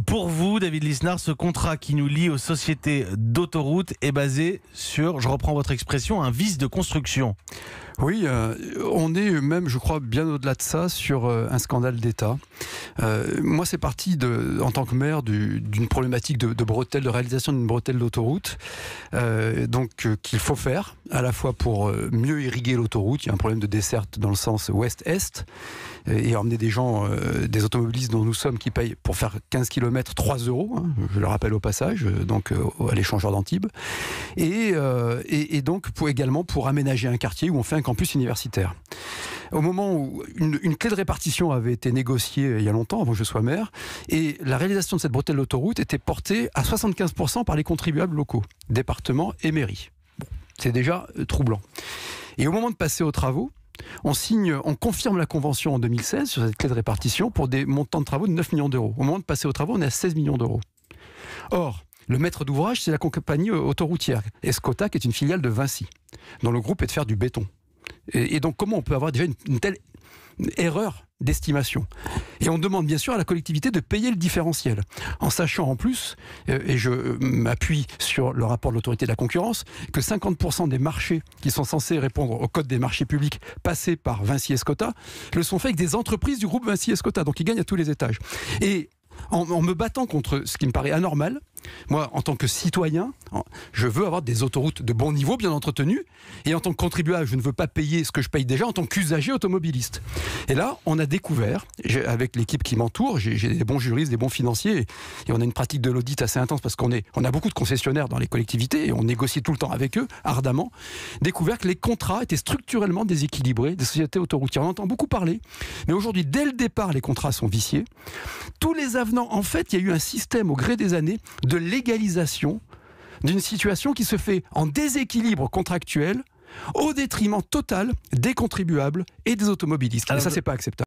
Pour vous, David Lisnard, ce contrat qui nous lie aux sociétés d'autoroutes est basé sur, je reprends votre expression, un vice de construction. Oui, on est même, je crois, bien au-delà de ça, sur un scandale d'État. Moi, c'est parti, en tant que maire, d'une problématique de bretelle, de réalisation d'une bretelle d'autoroute, qu'il faut faire, à la fois pour mieux irriguer l'autoroute. Il y a un problème de desserte dans le sens ouest-est, et emmener des gens, des automobilistes dont nous sommes, qui payent pour faire 15 km 3 €, hein, je le rappelle au passage, donc à l'échangeur d'Antibes, et donc également pour aménager un quartier où on fait un campus universitaire. Au moment où une clé de répartition avait été négociée il y a longtemps, avant que je sois maire, et la réalisation de cette bretelle d'autoroute était portée à 75% par les contribuables locaux, départements et mairies. Bon, c'est déjà troublant. Et au moment de passer aux travaux, on confirme la convention en 2016 sur cette clé de répartition pour des montants de travaux de 9 millions d'euros. Au moment de passer aux travaux, on est à 16 millions d'euros. Or, le maître d'ouvrage, c'est la compagnie autoroutière, Escota, qui est une filiale de Vinci, dont le groupe est de faire du béton. Et donc, comment on peut avoir déjà une telle erreur d'estimation? Et on demande bien sûr à la collectivité de payer le différentiel, en sachant en plus, et je m'appuie sur le rapport de l'autorité de la concurrence, que 50% des marchés qui sont censés répondre au code des marchés publics passés par Vinci Escota le sont faits avec des entreprises du groupe Vinci Escota, donc ils gagnent à tous les étages. Et en me battant contre ce qui me paraît anormal, moi, en tant que citoyen, je veux avoir des autoroutes de bon niveau, bien entretenues, et en tant que contribuable, je ne veux pas payer ce que je paye déjà en tant qu'usager automobiliste. Et là, on a découvert, avec l'équipe qui m'entoure, j'ai des bons juristes, des bons financiers, et on a une pratique de l'audit assez intense parce qu'on a beaucoup de concessionnaires dans les collectivités, et on négocie tout le temps avec eux, ardemment, découvert que les contrats étaient structurellement déséquilibrés des sociétés autoroutières. On entend beaucoup parler, mais aujourd'hui, dès le départ, les contrats sont viciés. Tous les avenants, en fait, il y a eu un système au gré des années de légalisation d'une situation qui se fait en déséquilibre contractuel au détriment total des contribuables et des automobilistes. Et ça, c'est pas acceptable.